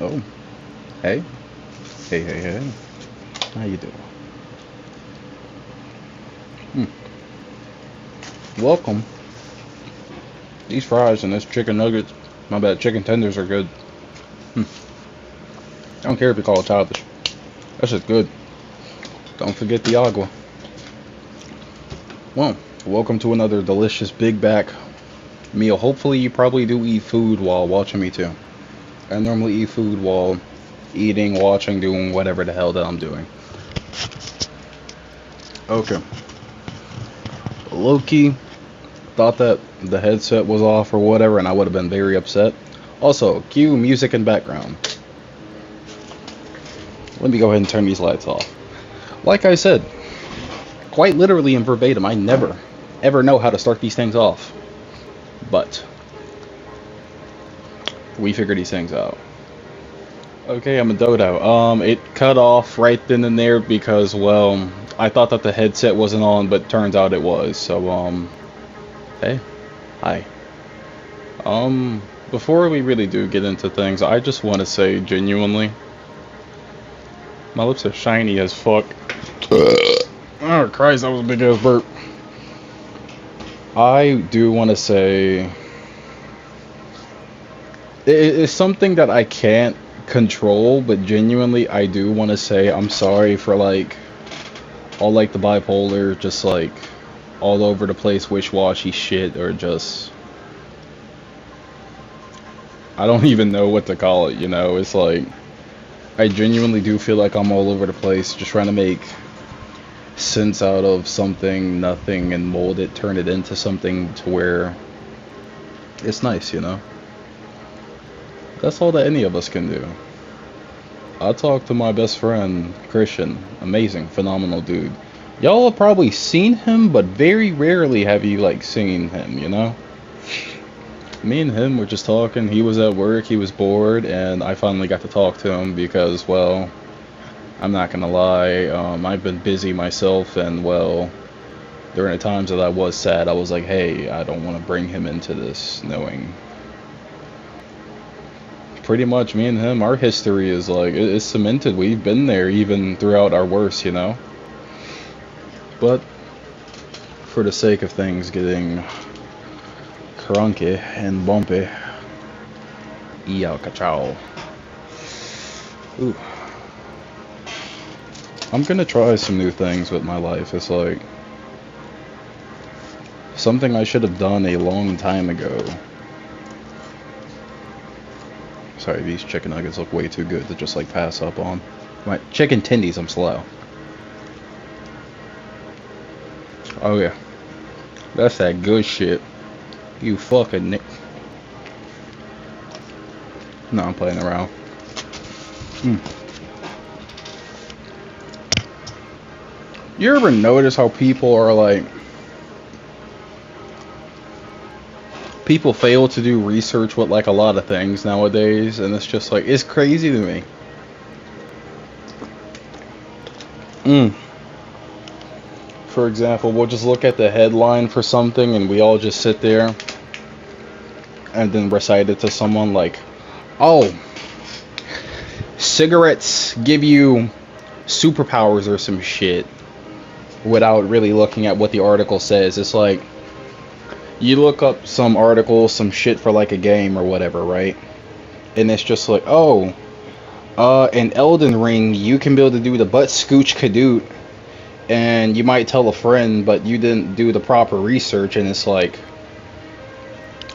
Oh, hey, hey. How you doing? Hmm. Welcome. These fries and this chicken nuggets, my bad, chicken tenders are good. Hmm. I don't care if you call it childish. That's just good. Don't forget the agua. Well, welcome to another delicious big back meal. Hopefully you probably do eat food while watching me too. I normally eat food while eating, watching, doing whatever the hell that I'm doing. Okay. Loki thought that the headset was off or whatever, and I would have been very upset. Also, cue music and background. Let me go ahead and turn these lights off. Like I said, quite literally and verbatim, I never, ever know how to start these things off. But we figure these things out. Okay, I'm a dodo. It cut off right then and there because, well, I thought that the headset wasn't on, but turns out it was. So, hey, hi. Before we really do get into things, I just want to say genuinely, my lips are shiny as fuck. Oh Christ, that was a big ass burp. I do want to say it's something that I can't control, but genuinely I do want to say I'm sorry for like all like the bipolar, just like all over the place wish-washy shit, or just I don't even know what to call it, you know? It's like I genuinely do feel like I'm all over the place just trying to make sense out of something, nothing, and mold it, turn it into something to where it's nice, you know? That's all that any of us can do. I talked to my best friend, Christian. Amazing, phenomenal dude. Y'all have probably seen him, but very rarely have you, like, seen him, you know? Me and him were just talking. He was at work, he was bored, and I finally got to talk to him because, well, I'm not gonna lie, I've been busy myself, and, well, during the times that I was sad, I was like, hey, I don't want to bring him into this, knowing pretty much me and him, our history is like it's cemented. We've been there even throughout our worst, you know. But for the sake of things getting crunky and bumpy, Iyao Kachao. Ooh. I'm gonna try some new things with my life. It's like something I should have done a long time ago. Sorry, these chicken nuggets look way too good to just like pass up on. My chicken tendies, I'm slow. Oh yeah, that's that good shit. You fucking nick. No, I'm playing around. Mm. You ever notice how people are like, people fail to do research with like a lot of things nowadays, and it's just like, it's crazy to me. For example, we'll just look at the headline for something and we all just sit there and then recite it to someone like, oh, cigarettes give you superpowers or some shit, without really looking at what the article says. It's like, you look up some article, some shit for like a game or whatever, right? And it's just like, oh, in Elden Ring, you can be able to do the butt scooch cadoot, and you might tell a friend, but you didn't do the proper research, and it's like,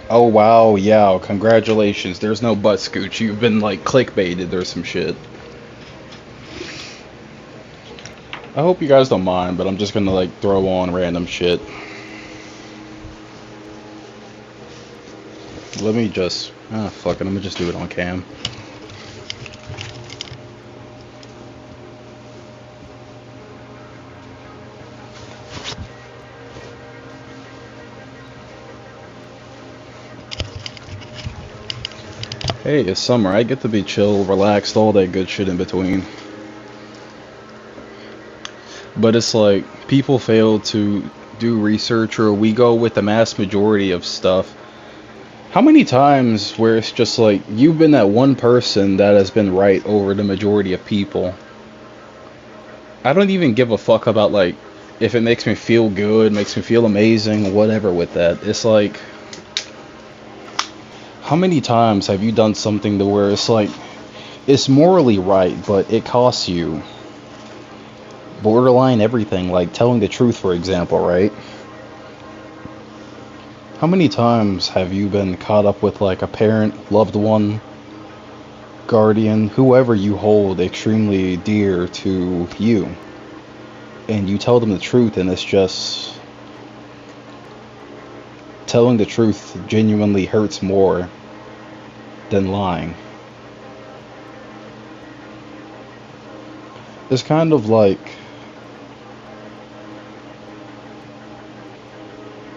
oh wow, yeah, congratulations, there's no butt scooch, you've been like clickbaited or some shit. I hope you guys don't mind, but I'm just gonna like throw on random shit. Let me just, fuck it, I'm gonna just do it on cam. Hey, it's summer, I get to be chill, relaxed, all that good shit in between. But it's like, people fail to do research, or we go with the mass majority of stuff. How many times where it's just like you've been that one person that has been right over the majority of people? I don't even give a fuck about like if it makes me feel good, makes me feel amazing, whatever with that. It's like how many times have you done something to where it's like it's morally right, but it costs you borderline everything, like telling the truth, for example, right? How many times have you been caught up with like a parent, loved one, guardian, whoever you hold extremely dear to you, and you tell them the truth, and it's just telling the truth genuinely hurts more than lying. It's kind of like,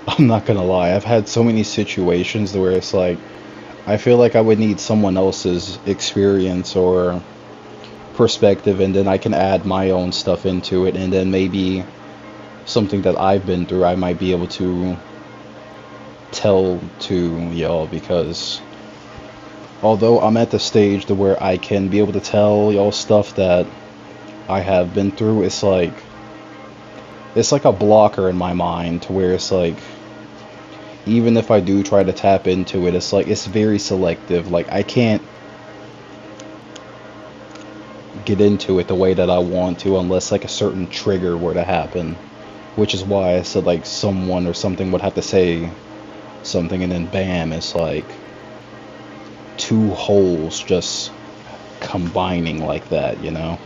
I'm not gonna lie, I've had so many situations where it's like I feel like I would need someone else's experience or perspective, and then I can add my own stuff into it, and then maybe something that I've been through I might be able to tell to y'all, because although I'm at the stage to where I can be able to tell y'all stuff that I have been through, it's like a blocker in my mind to where it's like even if I do try to tap into it, it's like it's very selective. Like I can't get into it the way that I want to unless like a certain trigger were to happen, which is why I said like someone or something would have to say something, and then bam, it's like two holes just combining like that, you know?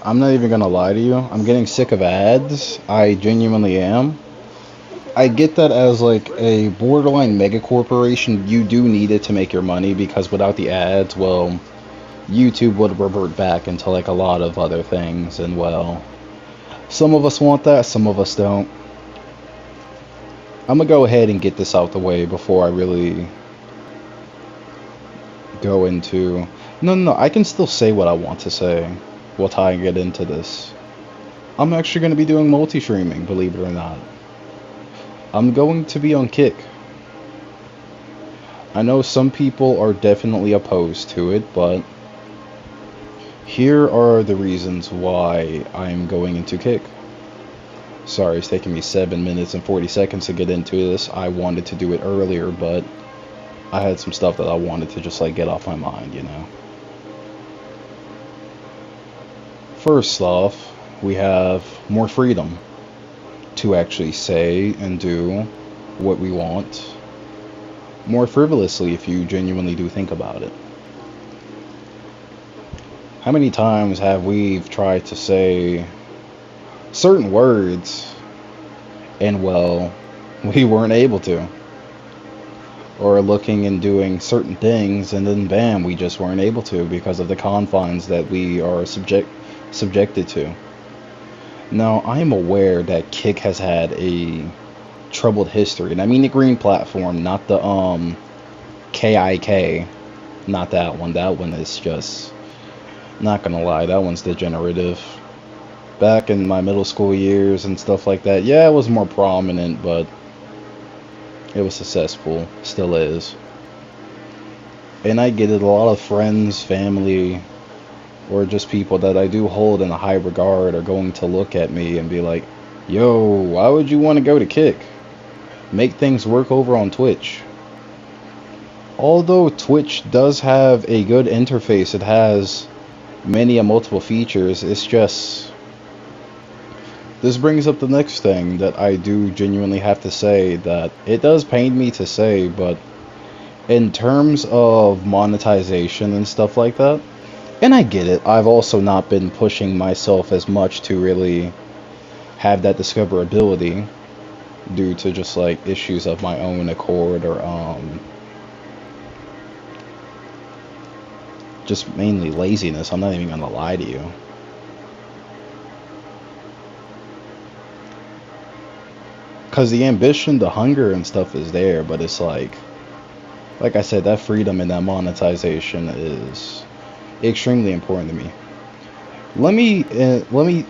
I'm not even gonna lie to you, I'm getting sick of ads. I genuinely am. I get that as like a borderline mega corporation, you do need it to make your money, because without the ads, well, YouTube would revert back into like a lot of other things, and well, some of us want that, some of us don't. I'm gonna go ahead and get this out the way before I really go into... No, I can still say what I want to say while I get into this. I'm actually going to be doing multi-streaming, believe it or not. I'm going to be on Kick. I know some people are definitely opposed to it, but here are the reasons why I'm going into Kick. Sorry, it's taking me 7 minutes and 40 seconds to get into this. I wanted to do it earlier, but I had some stuff that I wanted to just like get off my mind, you know. First off, we have more freedom to actually say and do what we want more frivolously if you genuinely do think about it. How many times have we tried to say certain words and well, we weren't able to? Or looking and doing certain things and then bam, we just weren't able to because of the confines that we are subjected to. Now, I am aware that Kick has had a troubled history, and I mean the green platform, not the KIK, not that one. That one is just, not gonna lie, that one's degenerative. Back in my middle school years and stuff like that, yeah, it was more prominent, but it was successful, still is. And I get it, a lot of friends, family, or just people that I do hold in a high regard are going to look at me and be like, yo, why would you want to go to Kick? Make things work over on Twitch. Although Twitch does have a good interface, it has many and multiple features, it's just... This brings up the next thing that I do genuinely have to say, that it does pain me to say, but in terms of monetization and stuff like that, and I get it, I've also not been pushing myself as much to really have that discoverability due to just like issues of my own accord, or just mainly laziness. I'm not even gonna lie to you. Because the ambition, the hunger and stuff is there, but it's like I said, that freedom and that monetization is extremely important to me. Let me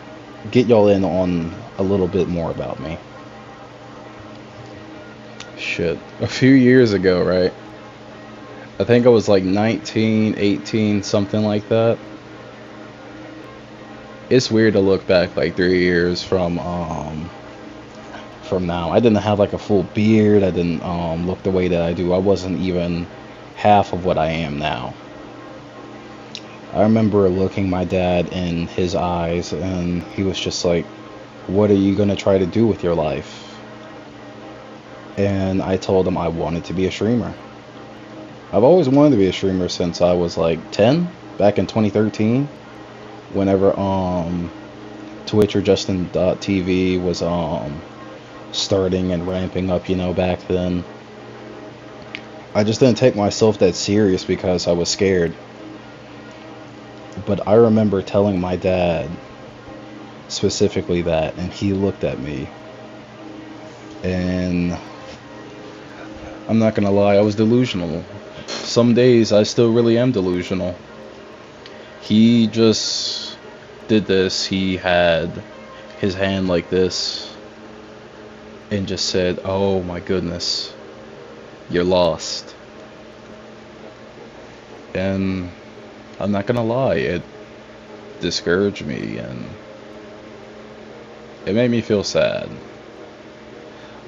get y'all in on a little bit more about me. shit, a few years ago, right? I think I was like 19, 18, something like that. It's weird to look back like 3 years from now. I didn't have like a full beard. I didn't look the way that I do. I wasn't even half of what I am now. I remember looking my dad in his eyes, and he was just like, "What are you gonna try to do with your life?" And I told him I wanted to be a streamer. I've always wanted to be a streamer since I was like 10, back in 2013, whenever Twitch or Justin.tv was starting and ramping up, back then. I just didn't take myself that serious because I was scared. But I remember telling my dad specifically that, and he looked at me, and I'm not gonna lie, I was delusional. Some days I still really am delusional. He just did this. He had his hand like this and just said, "Oh my goodness, you're lost." And I'm not gonna lie, it discouraged me and it made me feel sad.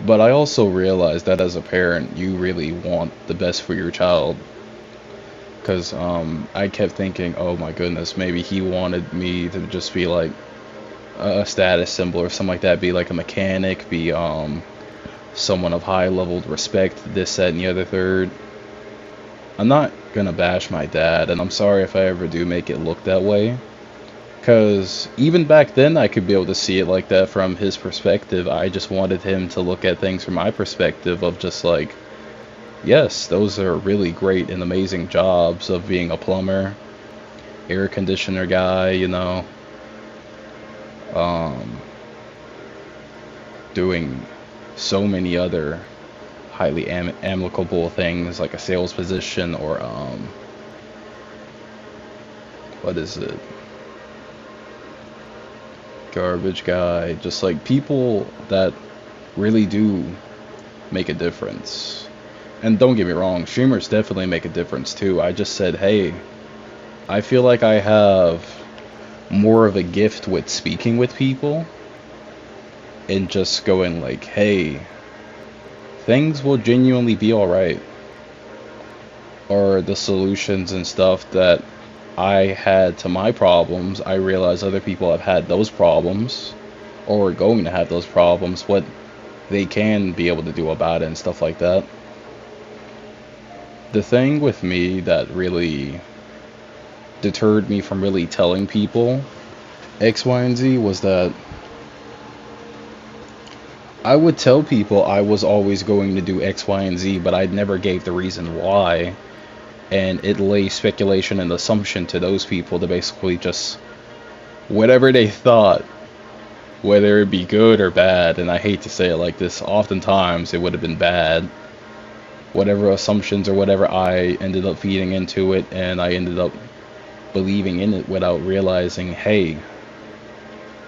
But I also realized that as a parent, you really want the best for your child. Because I kept thinking, oh my goodness, maybe he wanted me to just be like a status symbol or something like that, be like a mechanic, be someone of high leveled respect, this, that, and the other third. I'm not gonna bash my dad, and I'm sorry if I ever do make it look that way. Because even back then, I could be able to see it like that from his perspective. I just wanted him to look at things from my perspective of just like, yes, those are really great and amazing jobs of being a plumber, air conditioner guy, doing so many other highly amicable things like a sales position or what is it? Garbage guy, just like people that really do make a difference. And don't get me wrong, streamers definitely make a difference too. I just said, hey, I feel like I have more of a gift with speaking with people and just going like, hey, things will genuinely be alright. Or the solutions and stuff that I had to my problems, I realize other people have had those problems or are going to have those problems, what they can be able to do about it and stuff like that. The thing with me that really deterred me from really telling people X, Y, and Z was that I would tell people I was always going to do X, Y, and Z, but I never gave the reason why. And it lay speculation and assumption to those people to basically just whatever they thought, whether it be good or bad, and I hate to say it like this, oftentimes it would have been bad. Whatever assumptions or whatever I ended up feeding into it, and I ended up believing in it without realizing, hey,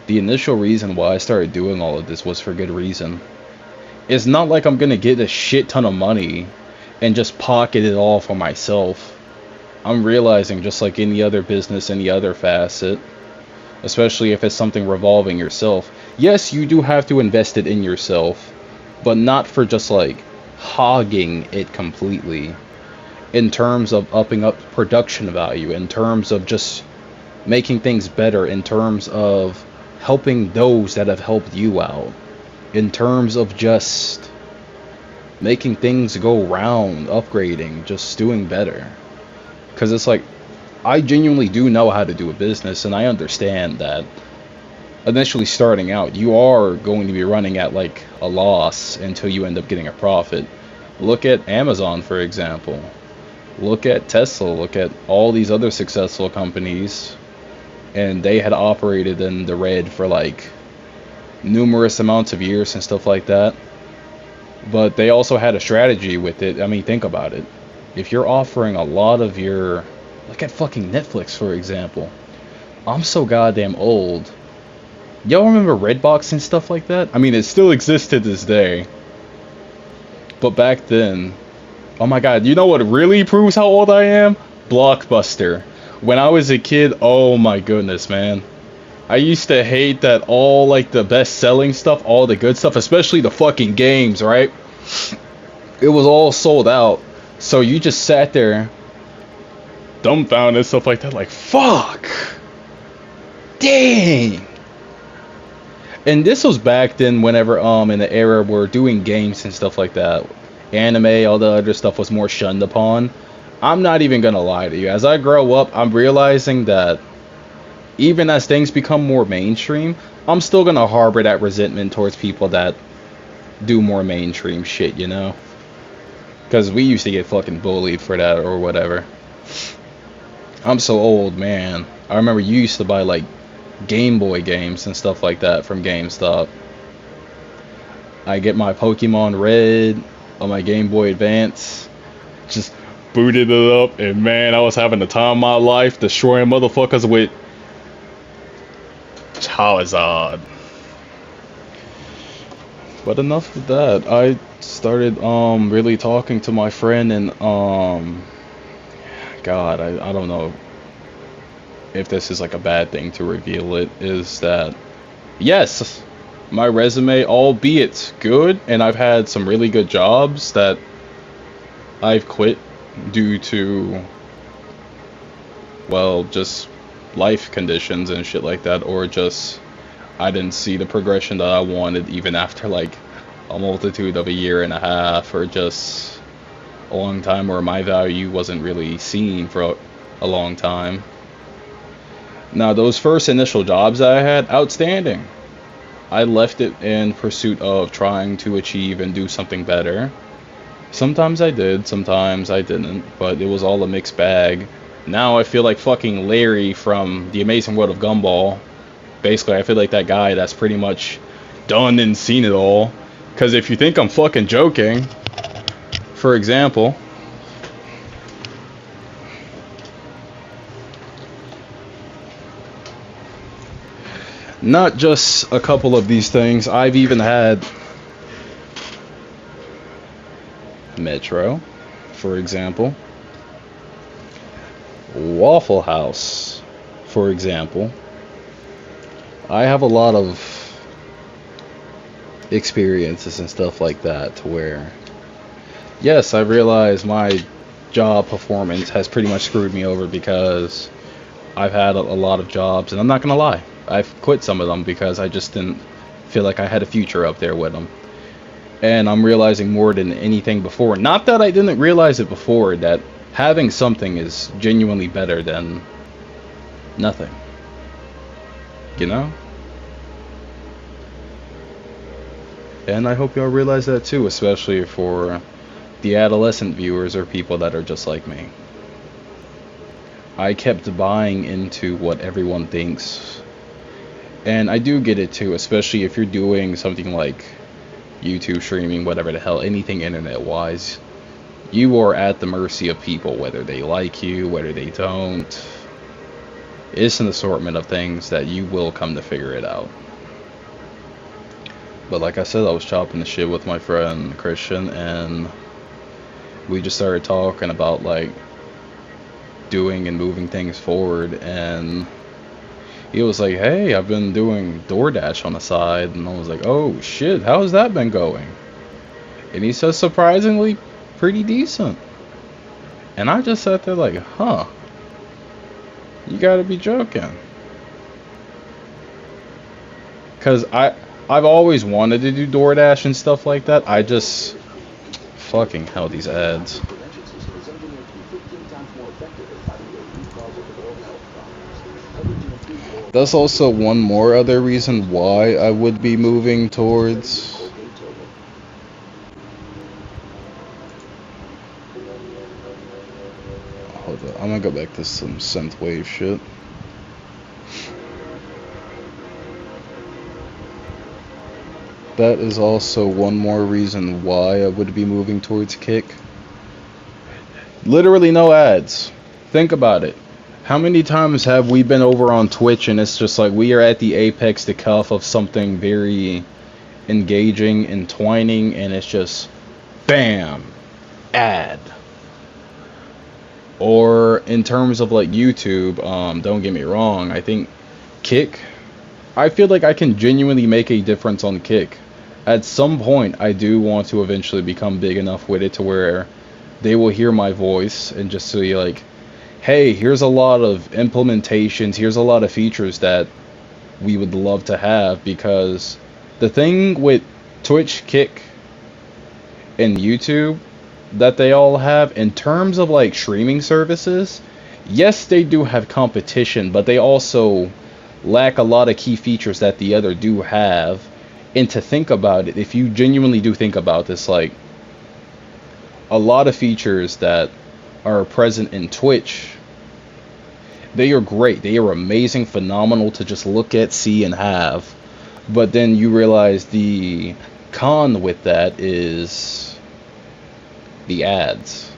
the initial reason why I started doing all of this was for good reason. It's not like I'm gonna get a shit ton of money and just pocket it all for myself. I'm realizing, just like any other business, any other facet, especially if it's something revolving yourself, yes, you do have to invest it in yourself, but not for just like hogging it completely, in terms of upping up production value, in terms of just making things better, in terms of helping those that have helped you out, in terms of just making things go round, upgrading, just doing better. Because it's like, I genuinely do know how to do a business, and I understand that initially starting out, you are going to be running at like a loss until you end up getting a profit. Look at Amazon, for example. Look at Tesla. Look at all these other successful companies, and they had operated in the red for like numerous amounts of years and stuff like that. But they also had a strategy with it. I mean, think about it. If you're offering a lot of your... Look at fucking Netflix, for example. I'm so goddamn old. Y'all remember Redbox and stuff like that? I mean, it still exists to this day. But back then, oh my god, you know what really proves how old I am? Blockbuster. When I was a kid, oh my goodness, man. I used to hate that all like the best selling stuff, all the good stuff, especially the fucking games, right? It was all sold out. So you just sat there dumbfounded and stuff like that, like fuck. Dang. And this was back then whenever in the era where doing games and stuff like that. Anime, all the other stuff was more shunned upon. I'm not even gonna lie to you. As I grow up, I'm realizing that even as things become more mainstream, I'm still gonna harbor that resentment towards people that do more mainstream shit, you know? Because we used to get fucking bullied for that or whatever. I'm so old, man. I remember you used to buy like Game Boy games and stuff like that from GameStop. I get my Pokemon Red on my Game Boy Advance. Just booted it up, and man, I was having the time of my life destroying motherfuckers with Charizard. But enough of that. I started really talking to my friend, and God, I don't know if this is like a bad thing to reveal it, is that yes, my resume, albeit good, and I've had some really good jobs that I've quit due to, well, just life conditions and shit like that, or just I didn't see the progression that I wanted even after like a multitude of a year and a half, or just a long time where my value wasn't really seen for a long time. Now those first initial jobs that I had, outstanding. I left it in pursuit of trying to achieve and do something better. Sometimes I did, sometimes I didn't, but it was all a mixed bag. Now I feel like fucking Larry from The Amazing World of Gumball. Basically, I feel like that guy that's pretty much done and seen it all. Because if you think I'm fucking joking, for example, not just a couple of these things, I've even had Metro, for example, Waffle House, for example. I have a lot of experiences and stuff like that to where, yes, I realize my job performance has pretty much screwed me over because I've had a lot of jobs, and I'm not gonna lie, I've quit some of them because I just didn't feel like I had a future up there with them. And I'm realizing more than anything before, not that I didn't realize it before, that having something is genuinely better than nothing. You know? And I hope y'all realize that too, especially for the adolescent viewers or people that are just like me. I kept buying into what everyone thinks. And I do get it too, especially if you're doing something like YouTube streaming, whatever the hell, anything internet wise. You are at the mercy of people, whether they like you, whether they don't. It's an assortment of things that you will come to figure it out. But like I said, I was chopping the shit with my friend Christian, and we just started talking about like doing and moving things forward, and he was like, hey, I've been doing DoorDash on the side, and I was like, oh shit, how's that been going? And he says, surprisingly pretty decent. And I just sat there like, huh, you gotta be joking. Cause I've always wanted to do DoorDash and stuff like that. I just fucking hell, these ads. That's also one more other reason why I would be moving towards hold on, I'm gonna go back to some synthwave shit. That is also one more reason why I would be moving towards Kick. Literally no ads. Think about it. How many times have we been over on Twitch and it's just like we are at the apex, the cuff of something very engaging, entwining, and it's just bam, ad. Or in terms of like YouTube, don't get me wrong, I think Kick, I feel like I can genuinely make a difference on Kick. At some point, I do want to eventually become big enough with it to where they will hear my voice and just see like, hey, here's a lot of implementations, here's a lot of features that we would love to have. Because the thing with Twitch, Kick, and YouTube that they all have in terms of like streaming services, yes, they do have competition, but they also lack a lot of key features that the other do have. And to think about it, if you genuinely do think about this, like a lot of features that are present in Twitch, they are great, they are amazing, phenomenal to just look at, see, and have. But then you realize the con with that is the ads.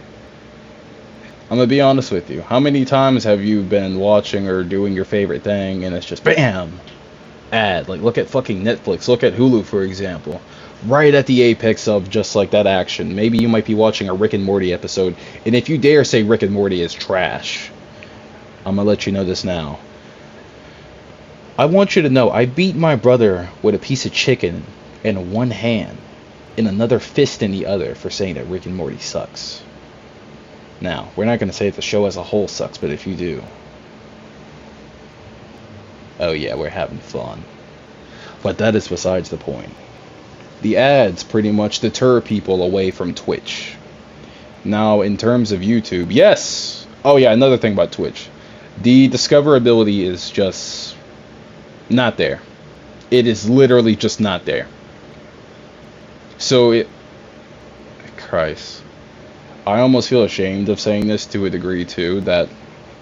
I'm gonna be honest with you. How many times have you been watching or doing your favorite thing and it's just BAM! Ad. Like, look at fucking Netflix, look at Hulu, for example. Right at the apex of just like that action. Maybe you might be watching a Rick and Morty episode, and if you dare say Rick and Morty is trash, I'm gonna let you know this now. I want you to know I beat my brother with a piece of chicken in one hand and another fist in the other for saying that Rick and Morty sucks. Now, we're not going to say that the show as a whole sucks, but if you do, oh yeah, we're having fun. But that is besides the point. The ads pretty much deter people away from Twitch. Now, in terms of YouTube, yes! Oh yeah, another thing about Twitch. The discoverability is just not there. It is literally just not there. So Christ. I almost feel ashamed of saying this to a degree too, that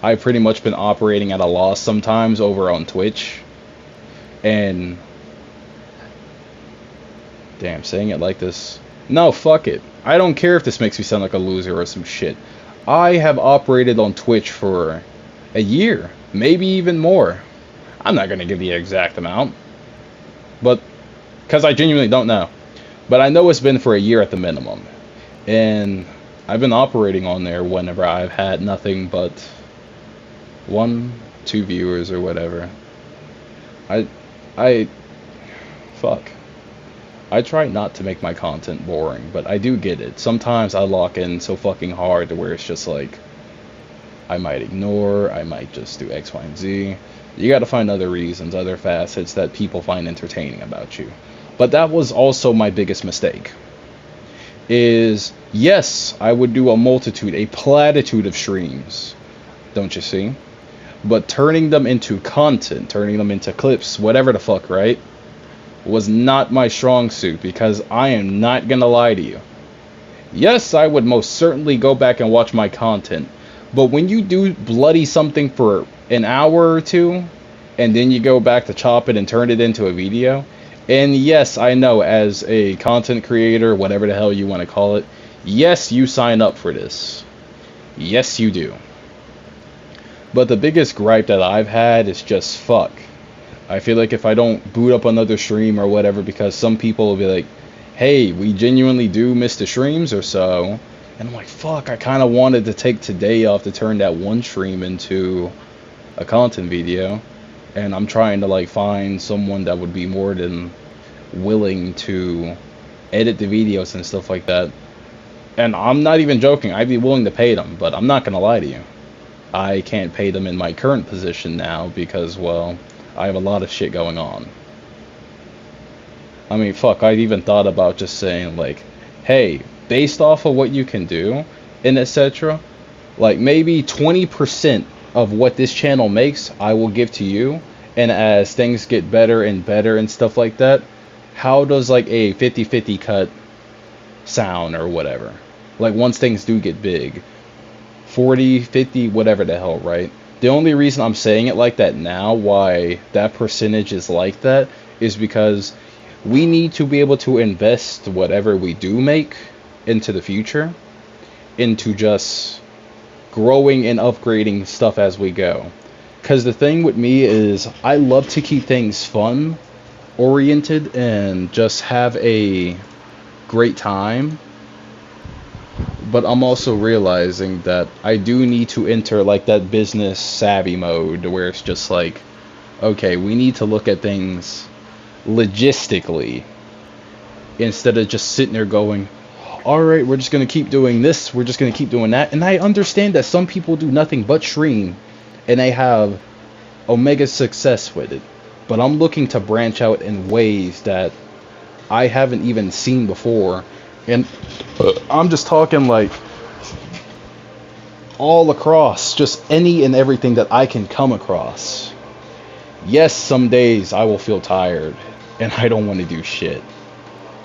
I've pretty much been operating at a loss sometimes over on Twitch. And damn, saying it like this. No, fuck it. I don't care if this makes me sound like a loser or some shit. I have operated on Twitch for a year, maybe even more. I'm not going to give the exact amount, but because I genuinely don't know. But I know it's been for a year at the minimum. And I've been operating on there whenever I've had nothing but 1-2 viewers or whatever. Fuck. I try not to make my content boring, but I do get it. Sometimes I lock in so fucking hard to where it's just like, I might ignore, I might just do X, Y, and Z. You gotta find other reasons, other facets that people find entertaining about you. But that was also my biggest mistake. Is, yes, I would do a multitude, a platitude of streams, don't you see? But turning them into content, turning them into clips, whatever the fuck, right? Was not my strong suit, because I am not gonna lie to you. Yes, I would most certainly go back and watch my content, but when you do bloody something for an hour or two, and then you go back to chop it and turn it into a video, and yes, I know, as a content creator, whatever the hell you want to call it, yes, you sign up for this. Yes, you do. But the biggest gripe that I've had is just fuck. I feel like if I don't boot up another stream or whatever, because some people will be like, hey, we genuinely do miss the streams or so. And I'm like, fuck, I kind of wanted to take today off to turn that one stream into a content video. And I'm trying to like find someone that would be more than willing to edit the videos and stuff like that. And I'm not even joking, I'd be willing to pay them, but I'm not gonna lie to you. I can't pay them in my current position now because, well, I have a lot of shit going on. I mean, fuck, I've even thought about just saying like, hey, based off of what you can do and etc., like maybe 20% of what this channel makes I will give to you, and as things get better and better and stuff like that, how does like a 50-50 cut sound or whatever? Like once things do get big, 40, 50, whatever the hell, right? The only reason I'm saying it like that now, why that percentage is like that, is because we need to be able to invest whatever we do make into the future, into just growing and upgrading stuff as we go. Because the thing with me is I love to keep things fun oriented and just have a great time. But I'm also realizing that I do need to enter like that business savvy mode where it's just like, okay, we need to look at things logistically instead of just sitting there going, all right, we're just going to keep doing this, we're just going to keep doing that. And I understand that some people do nothing but stream and they have omega success with it. But I'm looking to branch out in ways that I haven't even seen before. And I'm just talking like all across, just any and everything that I can come across. Yes, some days I will feel tired and I don't want to do shit.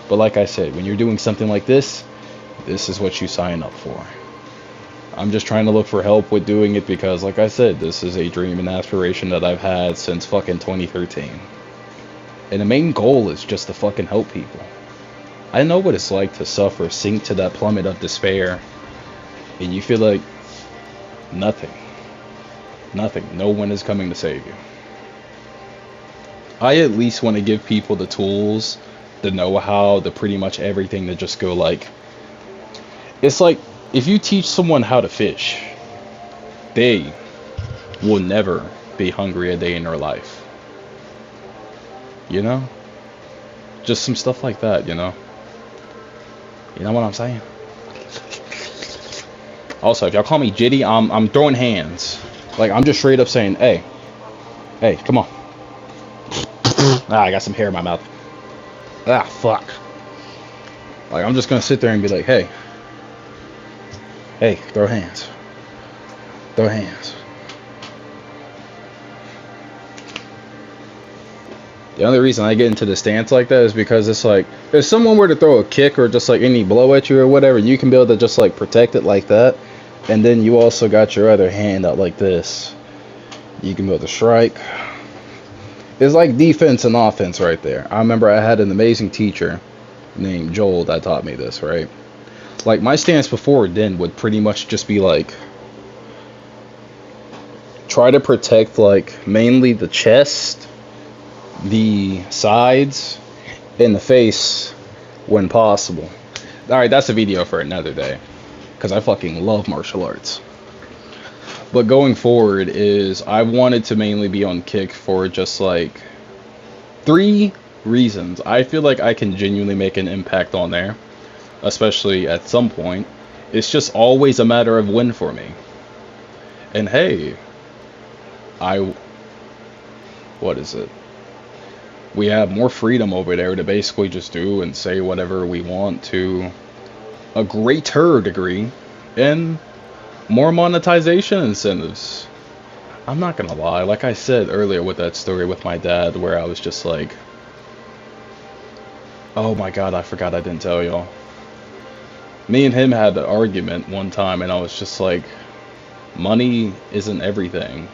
But like I said, when you're doing something like this is what you sign up for. I'm just trying to look for help with doing it because, like I said, this is a dream and aspiration that I've had since fucking 2013. And the main goal is just to fucking help people. I know what it's like to suffer, sink to that plummet of despair, and you feel like nothing, no one is coming to save you. I at least want to give people the tools, the know-how, the pretty much everything to just go like, it's like if you teach someone how to fish, they will never be hungry a day in their life. You know? Just some stuff like that, you know? You know what I'm saying? Also, if y'all call me Jitty, I'm throwing hands. Like, I'm just straight up saying, hey, come on. I got some hair in my mouth. Fuck. Like, I'm just gonna sit there and be like, hey, throw hands. Throw hands. The only reason I get into the stance like that is because it's like, if someone were to throw a kick or just like any blow at you or whatever, you can be able to just like protect it like that. And then you also got your other hand out like this. You can be able to strike. It's like defense and offense right there. I remember I had an amazing teacher named Joel that taught me this, right? Like, my stance before then would pretty much just be like, try to protect like mainly the chest, the sides, and the face when possible. Alright, that's a video for another day, because I fucking love martial arts. But going forward is, I wanted to mainly be on kick for just like 3 reasons. I feel like I can genuinely make an impact on there, especially at some point. It's just always a matter of when for me. And hey, what is it? We have more freedom over there to basically just do and say whatever we want to a greater degree, and more monetization incentives. I'm not gonna lie, like I said earlier with that story with my dad where I was just like, oh my god, I forgot I didn't tell y'all. Me and him had an argument one time and I was just like, money isn't everything.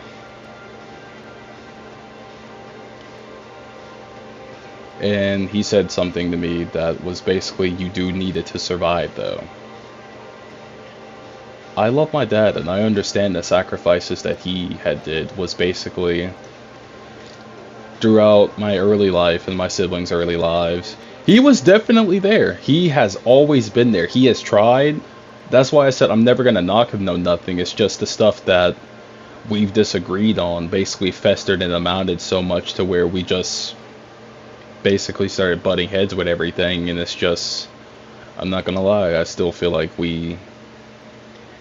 And he said something to me that was basically, you do need it to survive though. I love my dad and I understand the sacrifices that he had did was basically throughout my early life and my siblings' early lives. He was definitely there. He has always been there. He has tried. That's why I said I'm never gonna knock him, no nothing. It's just the stuff that we've disagreed on basically festered and amounted so much to where we just basically started butting heads with everything, and it's just, I'm not gonna lie, I still feel like we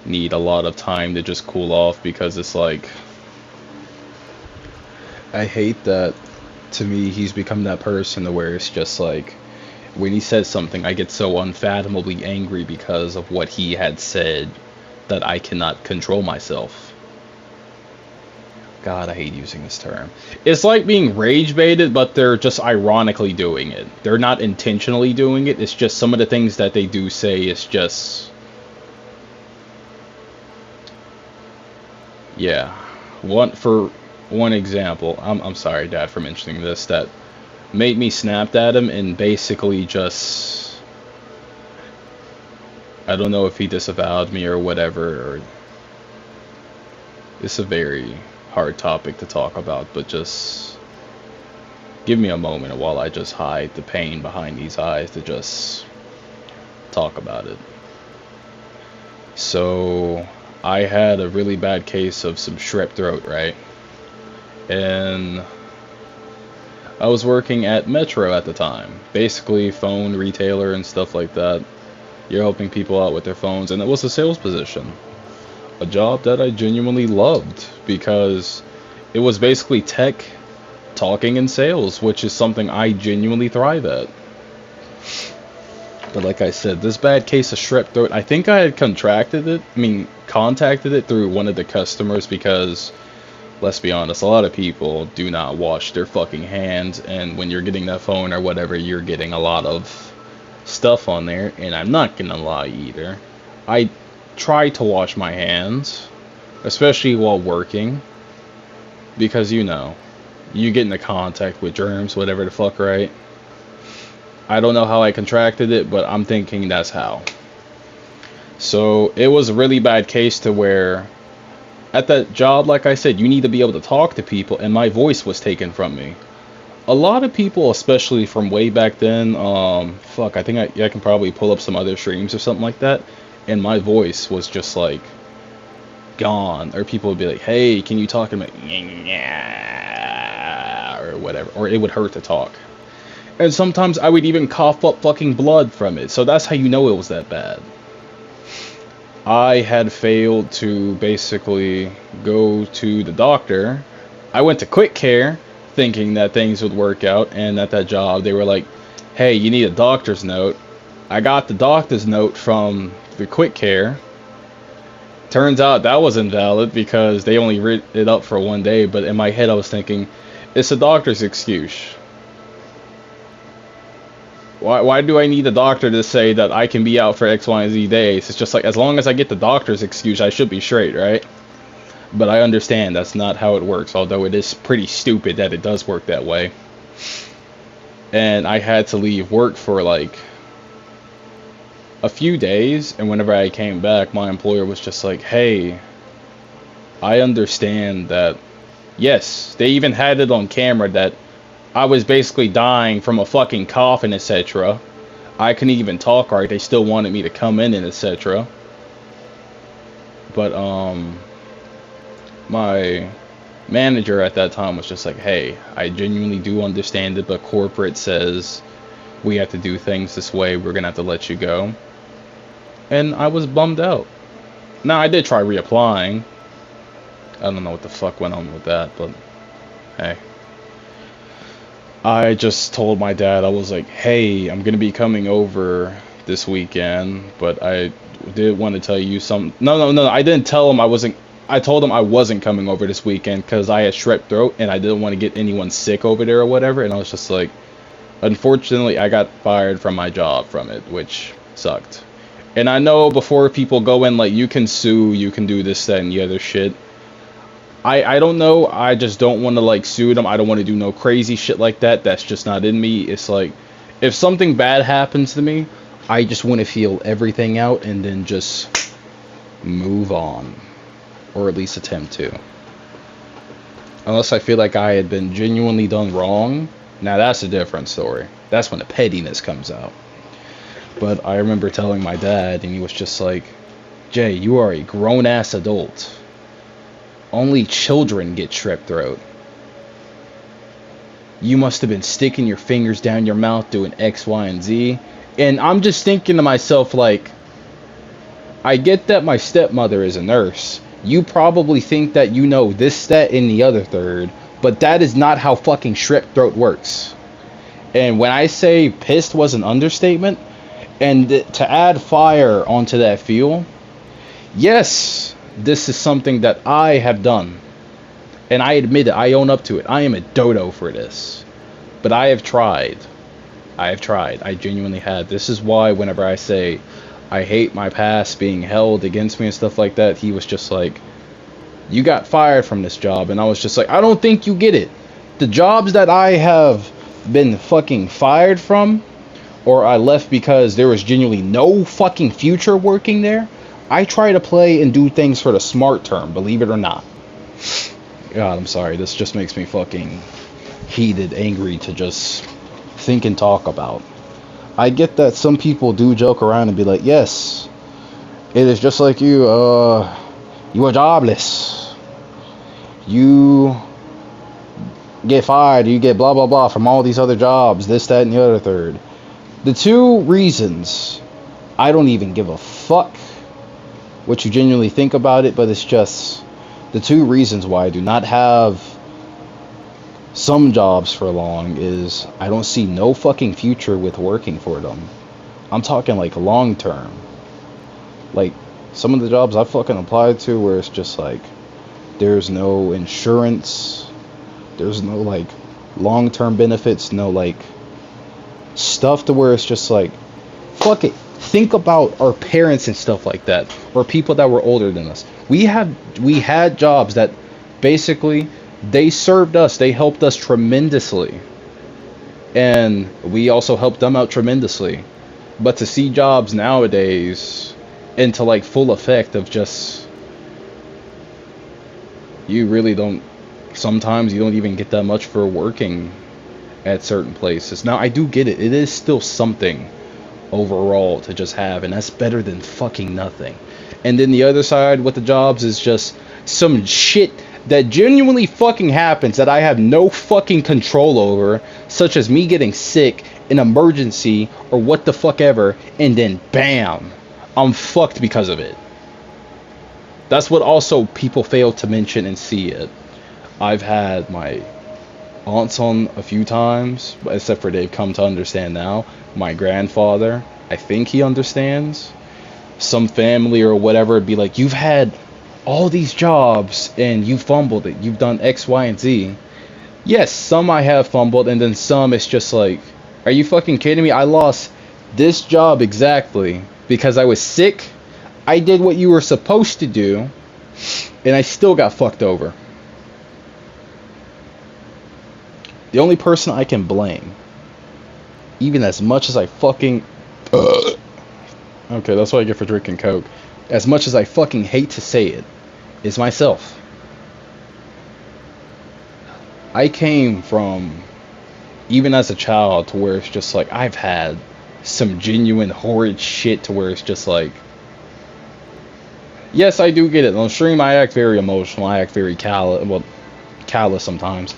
need a lot of time to just cool off, because it's like, I hate that to me he's become that person to where it's just like, when he says something I get so unfathomably angry because of what he had said that I cannot control myself. God, I hate using this term. It's like being rage baited, but they're just ironically doing it. They're not intentionally doing it. It's just some of the things that they do say is just, yeah. For one example, I'm sorry, Dad, for mentioning this, that made me snapped at him and basically just, I don't know if he disavowed me or whatever, or it's a very hard topic to talk about, but just give me a moment while I just hide the pain behind these eyes to just talk about it. So I had a really bad case of some strep throat, right? And I was working at Metro at the time, basically phone retailer and stuff like that. You're helping people out with their phones, and it was a sales position. A job that I genuinely loved because it was basically tech talking in sales, which is something I genuinely thrive at. But like I said, this bad case of strep throat, I think I had contacted it through one of the customers because, let's be honest, a lot of people do not wash their fucking hands, and when you're getting that phone or whatever, you're getting a lot of stuff on there, and I'm not gonna lie either. I try to wash my hands, especially while working, because you get into contact with germs, whatever the fuck, right? I don't know how I contracted it, but I'm thinking that's how. So it was a really bad case to where at that job, like I said, you need to be able to talk to people, and my voice was taken from me. A lot of people, especially from way back then, I think I can probably pull up some other streams or something like that, and my voice was just like gone, or people would be like, "Hey, can you talk?" And or whatever, or it would hurt to talk. And sometimes I would even cough up fucking blood from it, so that's how you know it was that bad. I had failed to basically go to the doctor. I went to Quick Care thinking that things would work out, and at that job they were like, "Hey, you need a doctor's note." I got the doctor's note from the Quick Care. Turns out that was invalid because they only writ it up for 1 day, but in my head I was thinking, it's a doctor's excuse. Why do I need a doctor to say that I can be out for X, Y, and Z days? It's just like, as long as I get the doctor's excuse, I should be straight, right? But I understand that's not how it works, although it is pretty stupid that it does work that way. And I had to leave work for like a few days, and whenever I came back, my employer was just like, "Hey, I understand that." Yes, they even had it on camera that I was basically dying from a fucking cough and etc. I couldn't even talk right. They still wanted me to come in and etc. But my manager at that time was just like, "Hey, I genuinely do understand it, but corporate says we have to do things this way. We're gonna have to let you go." And I was bummed out. Now, I did try reapplying. I don't know what the fuck went on with that, but hey. I just told my dad, I was like, "Hey, I'm gonna be coming over this weekend, but I did want to tell you some." No, I didn't tell him I wasn't. I told him I wasn't coming over this weekend because I had strep throat and I didn't want to get anyone sick over there or whatever. And I was just like, unfortunately, I got fired from my job from it, which sucked. And I know before people go in, like, you can sue, you can do this, that, and the other shit. I don't know, I just don't want to, like, sue them. I don't want to do no crazy shit like that. That's just not in me. It's like, if something bad happens to me, I just want to feel everything out and then just move on. Or at least attempt to. Unless I feel like I had been genuinely done wrong. Now that's a different story. That's when the pettiness comes out. But I remember telling my dad, and he was just like, "Jay, you are a grown-ass adult. Only children get strep throat. You must have been sticking your fingers down your mouth doing X, Y, and Z." And I'm just thinking to myself, like, I get that my stepmother is a nurse. You probably think that you know this, that, and the other third, but that is not how fucking strep throat works. And when I say pissed was an understatement, and to add fire onto that fuel, yes, this is something that I have done. And I admit it, I own up to it. I am a dodo for this. But I have tried. I genuinely have. This is why whenever I say I hate my past being held against me and stuff like that, he was just like, "You got fired from this job." And I was just like, I don't think you get it. The jobs that I have been fucking fired from, or I left because there was genuinely no fucking future working there, I try to play and do things for the smart term, believe it or not. God, I'm sorry, this just makes me fucking heated, angry to just think and talk about. I get that some people do joke around and be like, yes, It is just like you. You are jobless. You get fired. You get blah blah blah from all these other jobs. This, that, and the other third. The two reasons I don't even give a fuck what you genuinely think about it, but it's just the two reasons why I do not have some jobs for long is I don't see no fucking future with working for them. I'm talking like long term. Like some of the jobs I fucking applied to where it's just like there's no insurance, there's no like long term benefits, no like stuff to where it's just like fuck it. Think about our parents and stuff like that, or people that were older than us. We had jobs that basically they served us, they helped us tremendously, and we also helped them out tremendously. But to see jobs nowadays into like full effect of just you really don't, sometimes you don't even get that much for working at certain places. Now I do get it, it is still something overall to just have, and that's better than fucking nothing. And then the other side with the jobs is just some shit that genuinely fucking happens that I have no fucking control over, such as me getting sick, an emergency, or what the fuck ever, and then bam, I'm fucked because of it. That's what also people fail to mention and see it. I've had my aunts on a few times, except for they've come to understand now. My grandfather, I think he understands. Some family or whatever be like, you've had all these jobs and you fumbled it. You've done X, Y, and Z. Yes, some I have fumbled, and then some it's just like, are you fucking kidding me? I lost this job exactly because I was sick. I did what you were supposed to do, and I still got fucked over. The only person I can blame, even as much as I fucking... Okay, that's what I get for drinking Coke. As much as I fucking hate to say it, is myself. I came from, even as a child, to where it's just like, I've had some genuine horrid shit to where it's just like, yes, I do get it. On stream, I act very emotional. I act very callous sometimes.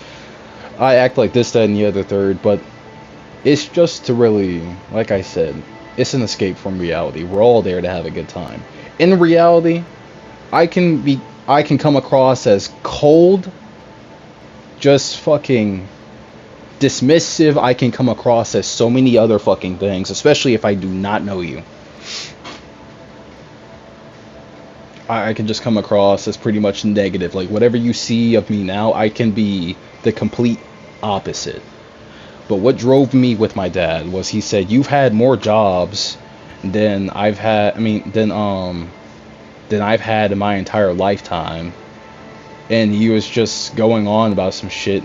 I act like this, that, and the other third, but it's just to really, like I said, it's an escape from reality. We're all there to have a good time. In reality, I can come across as cold, just fucking dismissive. I can come across as so many other fucking things, especially if I do not know you. I can just come across as pretty much negative. Like, whatever you see of me now, I can be the complete opposite. But what drove me with my dad was he said, you've had more jobs than I've had, than I've had in my entire lifetime. And he was just going on about some shit.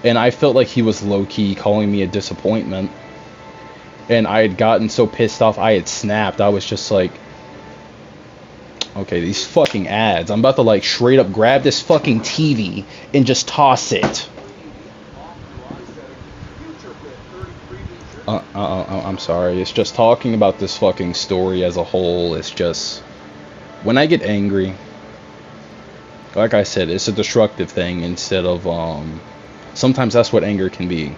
And I felt like he was low-key calling me a disappointment. And I had gotten so pissed off, I had snapped. I was just like, okay, these fucking ads. I'm about to like straight up grab this fucking TV and just toss it. I'm sorry. It's just talking about this fucking story as a whole. It's just, when I get angry, like I said, it's a destructive thing instead of, sometimes that's what anger can be.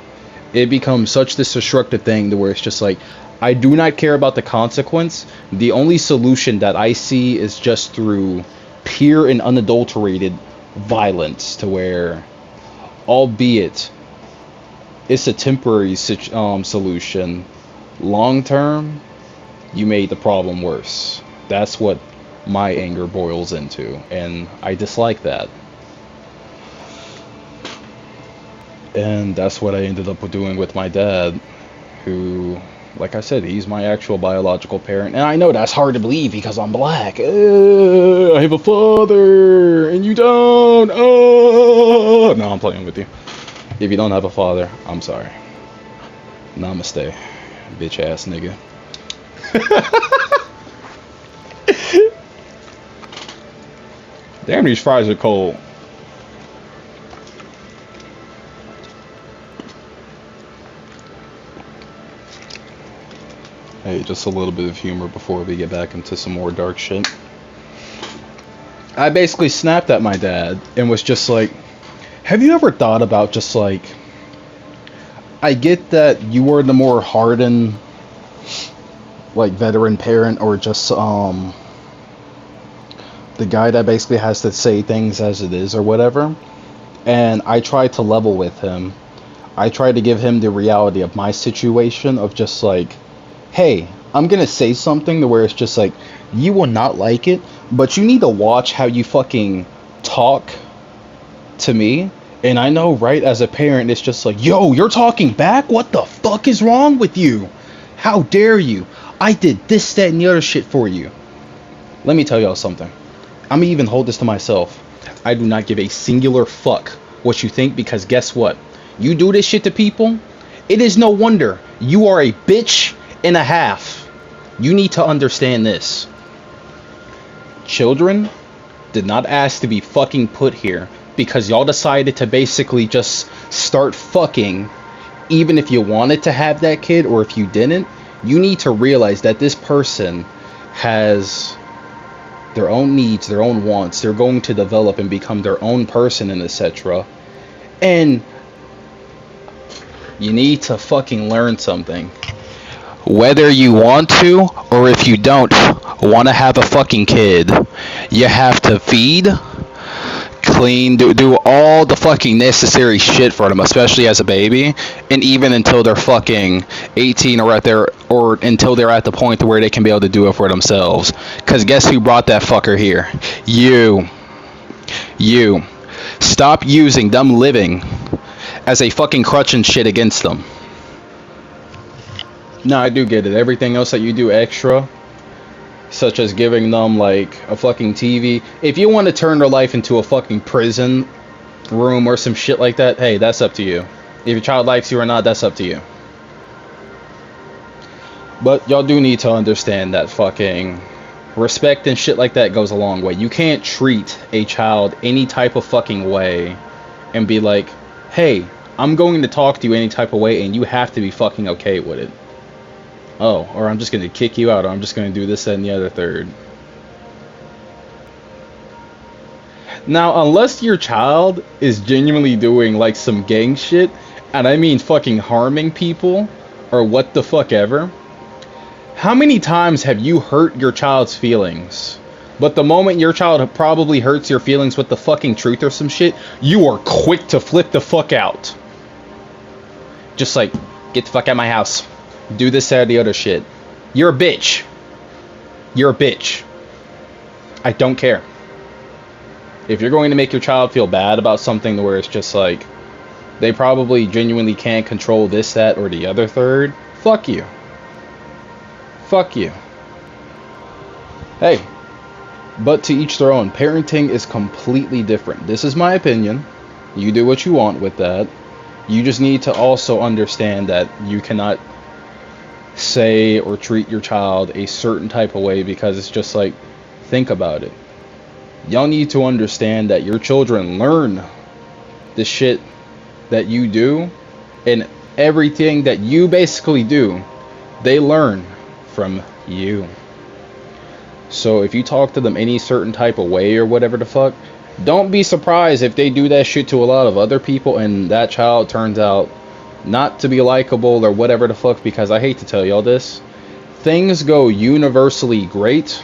It becomes such this destructive thing to where it's just like, I do not care about the consequence. The only solution that I see is just through pure and unadulterated violence, to where, albeit it's a temporary solution, long term, you made the problem worse. That's what my anger boils into, and I dislike that. And that's what I ended up doing with my dad, who, like I said, he's my actual biological parent. And I know that's hard to believe because I'm black. I have a father, and you don't. No, I'm playing with you. If you don't have a father, I'm sorry. Namaste, bitch ass nigga. Damn, these fries are cold. Hey, Okay, just a little bit of humor before we get back into some more dark shit. I basically snapped at my dad and was just like, have you ever thought about just like, I get that you were the more hardened, like, veteran parent, or just the guy that basically has to say things as it is or whatever. And I tried to level with him. I tried to give him the reality of my situation of just like, hey, I'm gonna say something to where it's just like, you will not like it, but you need to watch how you fucking talk to me. And I know, right, as a parent, it's just like, yo, you're talking back? What the fuck is wrong with you? How dare you? I did this, that, and the other shit for you. Let me tell y'all something. I'm gonna even hold this to myself. I do not give a singular fuck what you think, because guess what? You do this shit to people, it is no wonder you are a bitch and a half. You need to understand this. Children did not ask to be fucking put here because y'all decided to basically just start fucking. Even if you wanted to have that kid or if you didn't, you need to realize that this person has their own needs, their own wants. They're going to develop and become their own person and etc. And you need to fucking learn something. Whether you want to or if you don't want to have a fucking kid, you have to feed, clean, do all the fucking necessary shit for them, especially as a baby, and even until they're fucking 18 or until they're at the point where they can be able to do it for themselves. Cause guess who brought that fucker here? You. Stop using them living as a fucking crutch and shit against them. No, I do get it. Everything else that you do extra, such as giving them like a fucking TV. If you want to turn their life into a fucking prison room or some shit like that, hey, that's up to you. If your child likes you or not, that's up to you. But y'all do need to understand that fucking respect and shit like that goes a long way. You can't treat a child any type of fucking way and be like, hey, I'm going to talk to you any type of way and you have to be fucking okay with it. Oh, or I'm just going to kick you out, or I'm just going to do this, that, and the other third. Now, unless your child is genuinely doing, like, some gang shit, and I mean fucking harming people, or what the fuck ever, how many times have you hurt your child's feelings? But the moment your child probably hurts your feelings with the fucking truth or some shit, you are quick to flip the fuck out. Just like, get the fuck out of my house. Do this, that, or the other shit. You're a bitch. You're a bitch. I don't care. If you're going to make your child feel bad about something where it's just like, they probably genuinely can't control this, that, or the other third, fuck you. Fuck you. Hey. But to each their own. Parenting is completely different. This is my opinion. You do what you want with that. You just need to also understand that you cannot say or treat your child a certain type of way, because it's just like, think about it. Y'all need to understand that your children learn the shit that you do, and everything that you basically do, they learn from you. So if you talk to them any certain type of way or whatever the fuck, don't be surprised if they do that shit to a lot of other people and that child turns out not to be likable or whatever the fuck, because I hate to tell y'all this, things go universally great.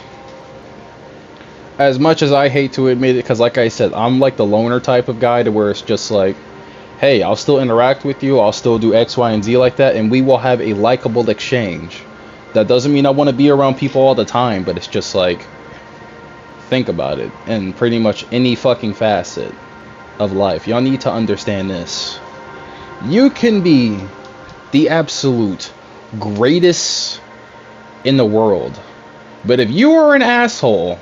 As much as I hate to admit it, because like I said, I'm like the loner type of guy to where it's just like, hey, I'll still interact with you, I'll still do X, Y, and Z like that, and we will have a likable exchange. That doesn't mean I want to be around people all the time, but it's just like, think about it. And pretty much any fucking facet of life, y'all need to understand this. You can be the absolute greatest in the world, but if you are an asshole,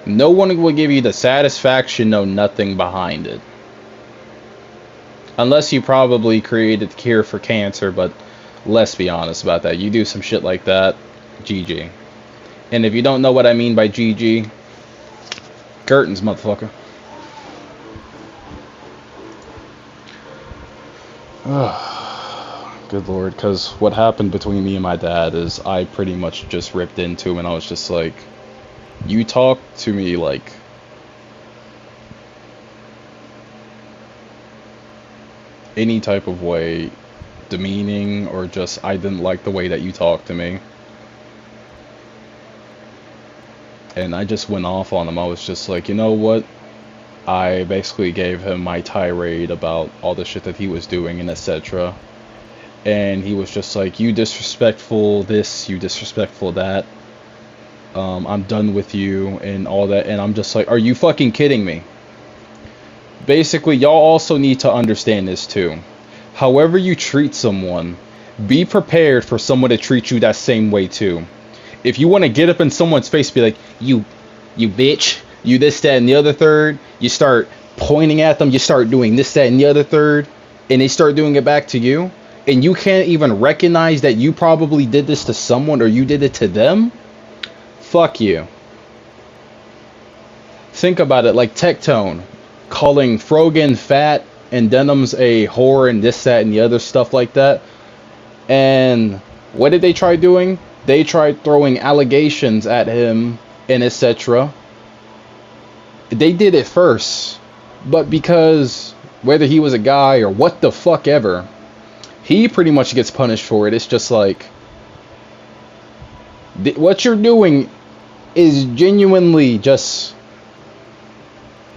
no one will give you the satisfaction, no nothing behind it. Unless you probably created the cure for cancer, but let's be honest about that. You do some shit like that, GG. And if you don't know what I mean by GG, curtains, motherfucker. Good lord, because what happened between me and my dad is I pretty much just ripped into him and I was just like, you talk to me like any type of way, demeaning, or just I didn't like the way that you talk to me. And I just went off on him. I was just like, you know what? I basically gave him my tirade about all the shit that he was doing and etc. And he was just like, you disrespectful this, you disrespectful that. I'm done with you and all that. And I'm just like, are you fucking kidding me? Basically, y'all also need to understand this too. However you treat someone, be prepared for someone to treat you that same way too. If you want to get up in someone's face, be like, you bitch, you this, that, and the other third. You start pointing at them, you start doing this, that, and the other third, and they start doing it back to you, and you can't even recognize that you probably did this to someone or you did it to them. Fuck you. Think about it, like Tectone calling Frogan fat and Denims a whore and this, that, and the other stuff like that. And what did they try doing? They tried throwing allegations at him and etc. They did it first, but because whether he was a guy or what the fuck ever, he pretty much gets punished for it. It's just like, what you're doing is genuinely just,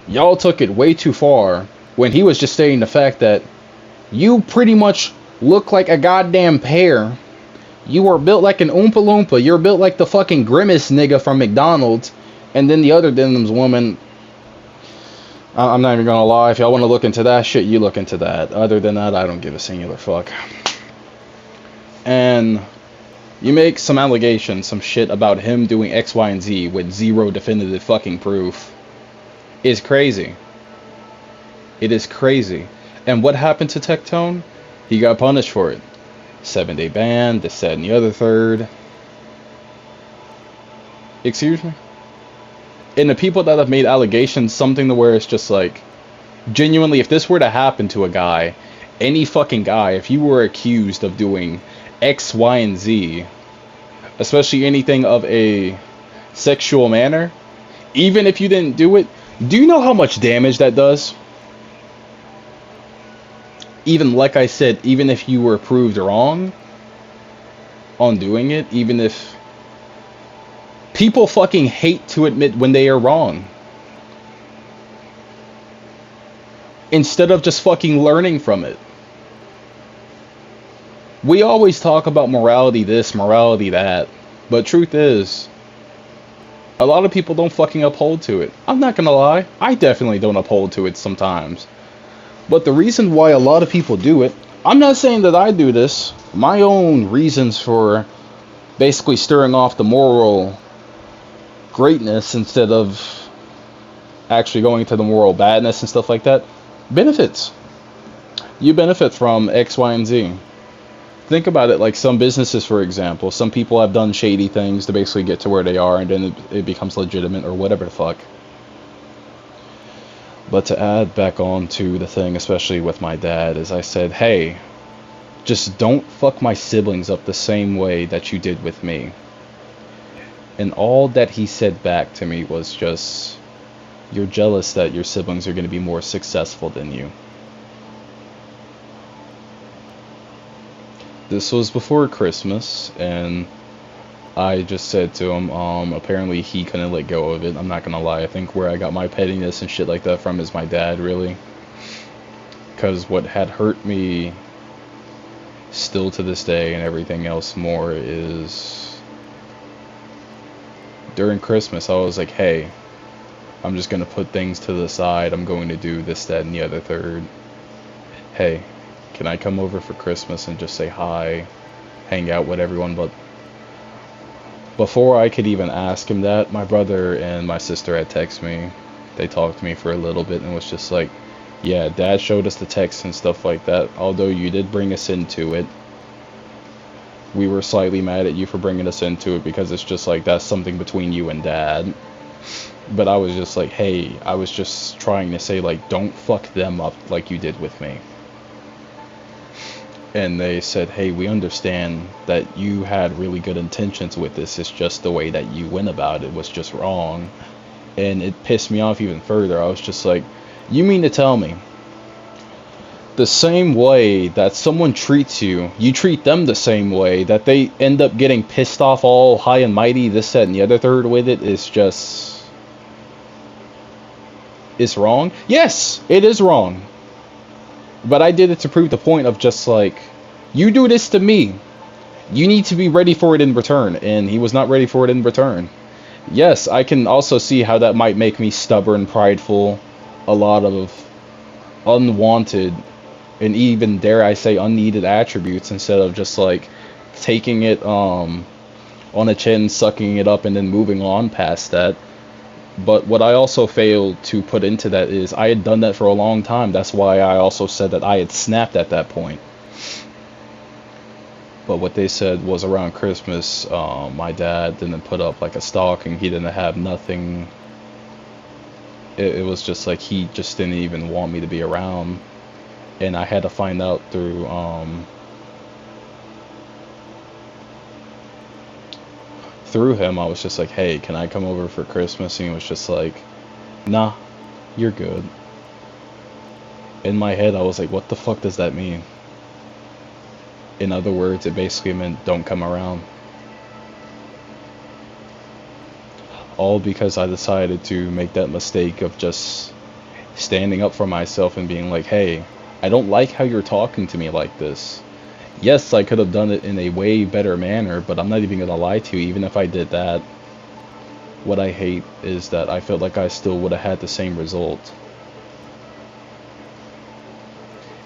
y'all took it way too far when he was just stating the fact that you pretty much look like a goddamn pear. You are built like an Oompa Loompa. You're built like the fucking Grimace nigga from McDonald's. And then the other Denims woman, I'm not even gonna lie, if y'all want to look into that shit, you look into that. Other than that, I don't give a singular fuck. And you make some allegations, some shit about him doing X, Y, and Z with zero definitive fucking proof. It's crazy. It is crazy. And what happened to Tectone? He got punished for it. 7-day ban, this, that, and the other third. Excuse me? And the people that have made allegations, something to where it's just like, genuinely, if this were to happen to a guy, any fucking guy, if you were accused of doing X, Y, and Z, especially anything of a sexual manner, even if you didn't do it, do you know how much damage that does? Even, like I said, even if you were proved wrong on doing it, even if people fucking hate to admit when they are wrong, instead of just fucking learning from it. We always talk about morality this, morality that, but truth is, a lot of people don't fucking uphold to it. I'm not gonna lie, I definitely don't uphold to it sometimes. But the reason why a lot of people do it, I'm not saying that I do this. My own reasons for basically stirring off the moral greatness instead of actually going to the moral badness and stuff like that. Benefits. You benefit from X, Y, and Z. Think about it like some businesses, for example. Some people have done shady things to basically get to where they are, and then it becomes legitimate or whatever the fuck. But to add back on to the thing, especially with my dad, is I said, hey, just don't fuck my siblings up the same way that you did with me. And all that he said back to me was just, you're jealous that your siblings are going to be more successful than you. This was before Christmas, and I just said to him, apparently he couldn't let go of it. I'm not gonna lie, I think where I got my pettiness and shit like that from is my dad, really. Because what had hurt me still to this day and everything else more is, during Christmas I was like, hey, I'm just gonna put things to the side, I'm going to do this, that, and the other third. Hey, can I come over for Christmas and just say hi, hang out with everyone? But before I could even ask him that, my brother and my sister had texted me. They talked to me for a little bit and was just like, yeah, Dad showed us the text and stuff like that. Although you did bring us into it, we were slightly mad at you for bringing us into it because it's just like, that's something between you and Dad. But I was just like, hey, I was just trying to say, like, don't fuck them up like you did with me. and they said, hey, we understand that you had really good intentions with this. It's just the way that you went about it was just wrong. And it pissed me off even further. I was just like, you mean to tell me the same way that someone treats you, you treat them the same way, that they end up getting pissed off all high and mighty, this, that, and the other third with it is just, it's wrong? Yes, it is wrong. But I did it to prove the point of just like, you do this to me, you need to be ready for it in return. And he was not ready for it in return. Yes, I can also see how that might make me stubborn, prideful, a lot of unwanted and even, dare I say, unneeded attributes, instead of just like taking it on a chin, sucking it up, and then moving on past that. But what I also failed to put into that is I had done that for a long time. That's why I also said that I had snapped at that point. But what they said was around Christmas, my dad didn't put up like a stocking. He didn't have nothing. It was just like he just didn't even want me to be around. And I had to find out through him. I was just like, hey, can I come over for Christmas? And he was just like, nah, you're good. In my head, I was like, what the fuck does that mean? In other words, it basically meant don't come around. All because I decided to make that mistake of just standing up for myself and being like, hey, I don't like how you're talking to me like this. Yes, I could have done it in a way better manner, but I'm not even going to lie to you. Even if I did that, what I hate is that I felt like I still would have had the same result.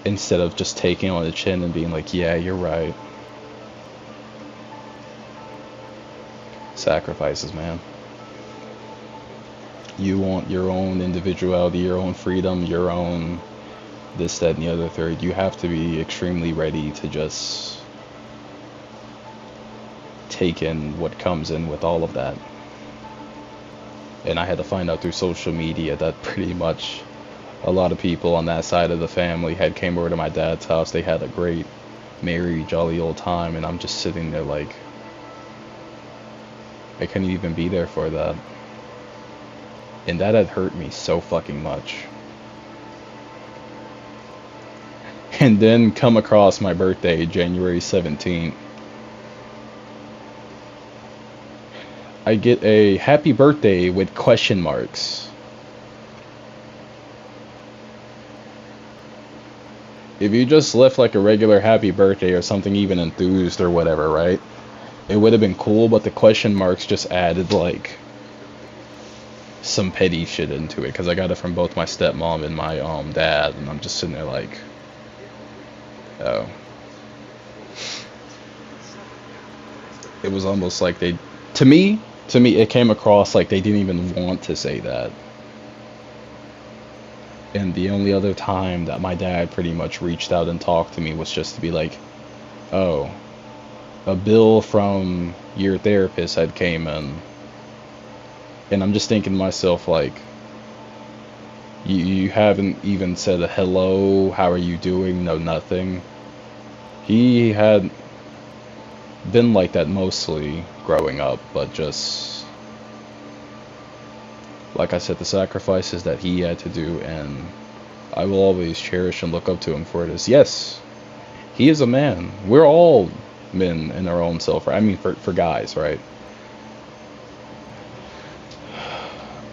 Instead of just taking it on the chin and being like, yeah, you're right. Sacrifices, man. You want your own individuality, your own freedom, your own this, that, and the other third. You have to be extremely ready to just take in what comes in with all of that. And I had to find out through social media that pretty much a lot of people on that side of the family had came over to my dad's house. They had a great, merry, jolly old time, and I'm just sitting there like, I couldn't even be there for that. And that had hurt me so fucking much. And then come across my birthday, January 17th. I get a happy birthday with question marks. If you just left like a regular happy birthday or something even enthused or whatever, right? It would have been cool, but the question marks just added like some petty shit into it, because I got it from both my stepmom and my dad, and I'm just sitting there like, oh. It was almost like they, to me, it came across like they didn't even want to say that. And the only other time that my dad pretty much reached out and talked to me was just to be like, oh, a bill from your therapist had came in. And I'm just thinking to myself, like, you haven't even said a hello, how are you doing, no nothing. He had been like that mostly growing up, but just, like I said, the sacrifices that he had to do, and I will always cherish and look up to him for it, is, yes, he is a man. We're all men in our own self, right? I mean, for guys, right?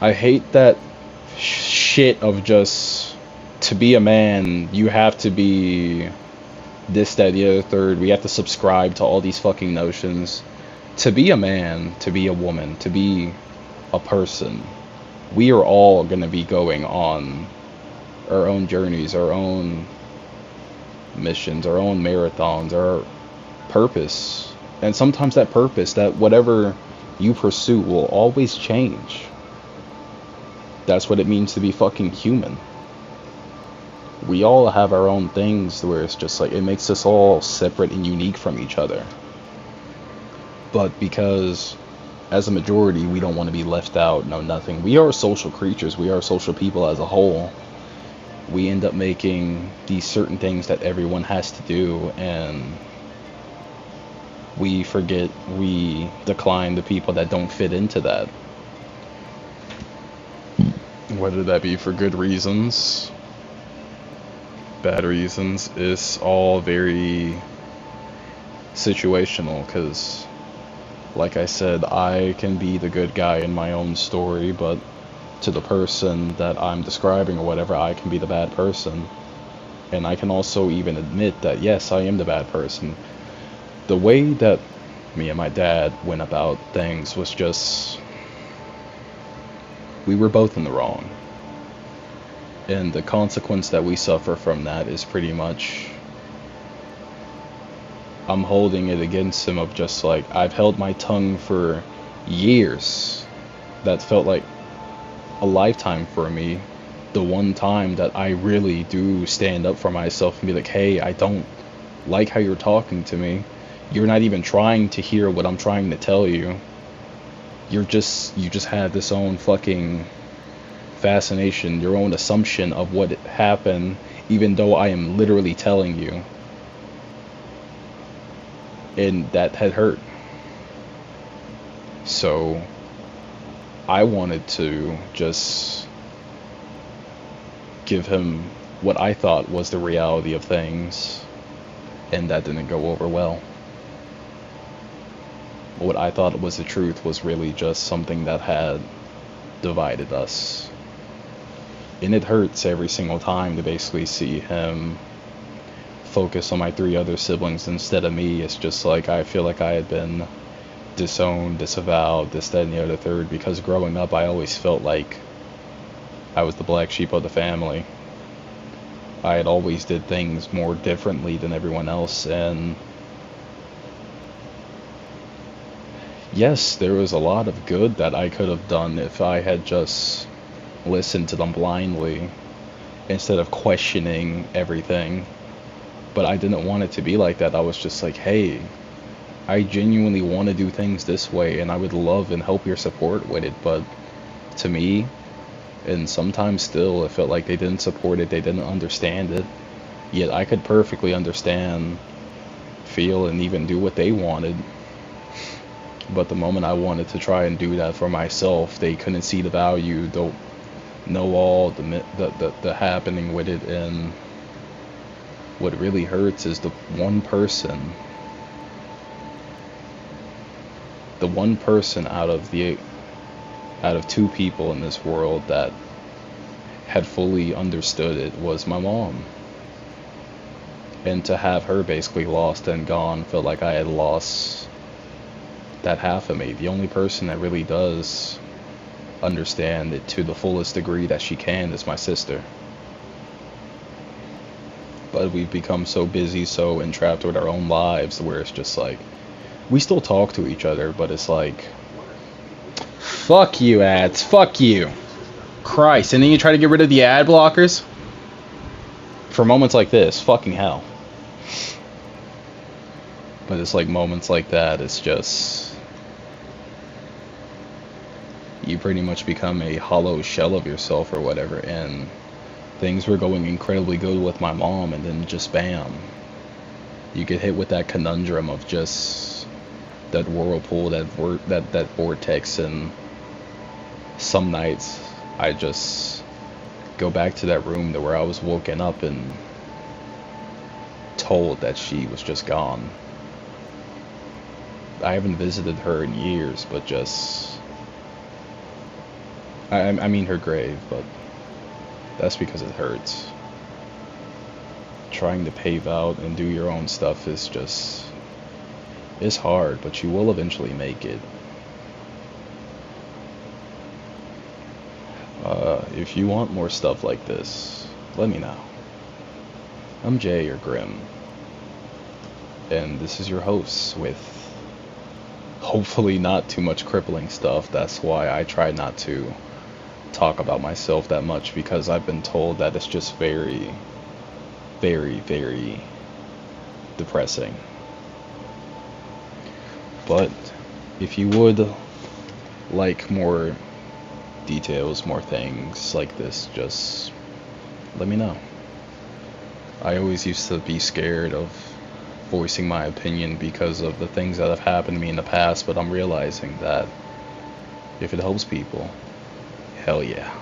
I hate that shit of just, to be a man, you have to be this, that, the other, third. We have to subscribe to all these fucking notions. To be a man, to be a woman, to be a person, we are all going to be going on our own journeys, our own missions, our own marathons, our purpose. And sometimes that purpose, that whatever you pursue, will always change. That's what it means to be fucking human. We all have our own things where it's just like, it makes us all separate and unique from each other. But because as a majority, we don't want to be left out, no nothing. We are social creatures. We are social people as a whole. we end up making these certain things that everyone has to do, and we decline the people that don't fit into that. Whether that be for good reasons, bad reasons, is all very situational, because like I said, I can be the good guy in my own story, but to the person that I'm describing or whatever, I can be the bad person. And I can also even admit that, yes, I am the bad person. The way that me and my dad went about things was just, we were both in the wrong. And the consequence that we suffer from that is pretty much, I'm holding it against him of just like, I've held my tongue for years. That felt like a lifetime for me. The one time that I really do stand up for myself and be like, hey, I don't like how you're talking to me. You're not even trying to hear what I'm trying to tell you. You just have this own fucking fascination, your own assumption of what happened, even though I am literally telling you. And that had hurt. So I wanted to just give him what I thought was the reality of things, and that didn't go over well. What I thought was the truth was really just something that had divided us. And it hurts every single time to basically see him focus on my 3 other siblings instead of me. It's just like, I feel like I had been disowned, disavowed, this, that, and the other third, because growing up I always felt like I was the black sheep of the family. I had always did things more differently than everyone else, and yes, there was a lot of good that I could have done if I had just listened to them blindly instead of questioning everything. But I didn't want it to be like that. I was just like, hey, I genuinely want to do things this way, and I would love and help your support with it. But to me, and sometimes still, it felt like they didn't support it, they didn't understand it. Yet I could perfectly understand, feel, and even do what they wanted. But the moment I wanted to try and do that for myself, they couldn't see the value, don't know all the happening with it. And what really hurts is the one person out of 2 people in this world that had fully understood it was my mom. And to have her basically lost and gone felt like I had lost that half of me. The only person that really does understand it to the fullest degree that she can is my sister. But we've become so busy, so entrapped with our own lives, where it's just like, we still talk to each other, but it's like, fuck you, ads, fuck you. Christ, and then you try to get rid of the ad blockers? For moments like this, fucking hell. But it's like moments like that, it's just, you pretty much become a hollow shell of yourself or whatever. And things were going incredibly good with my mom, and then just bam, you get hit with that conundrum of just that whirlpool, that vortex. And some nights I just go back to that room to where I was woken up and told that she was just gone. I haven't visited her in years, but just, I mean her grave, but that's because it hurts. Trying to pave out and do your own stuff is just, it's hard, but you will eventually make it. If you want more stuff like this, let me know. I'm Jay or Grim, and this is your host with hopefully not too much crippling stuff. That's why I try not to talk about myself that much, because I've been told that it's just very, very, very depressing. But if you would like more details, more things like this, just let me know. I always used to be scared of voicing my opinion because of the things that have happened to me in the past, but I'm realizing that if it helps people, hell yeah.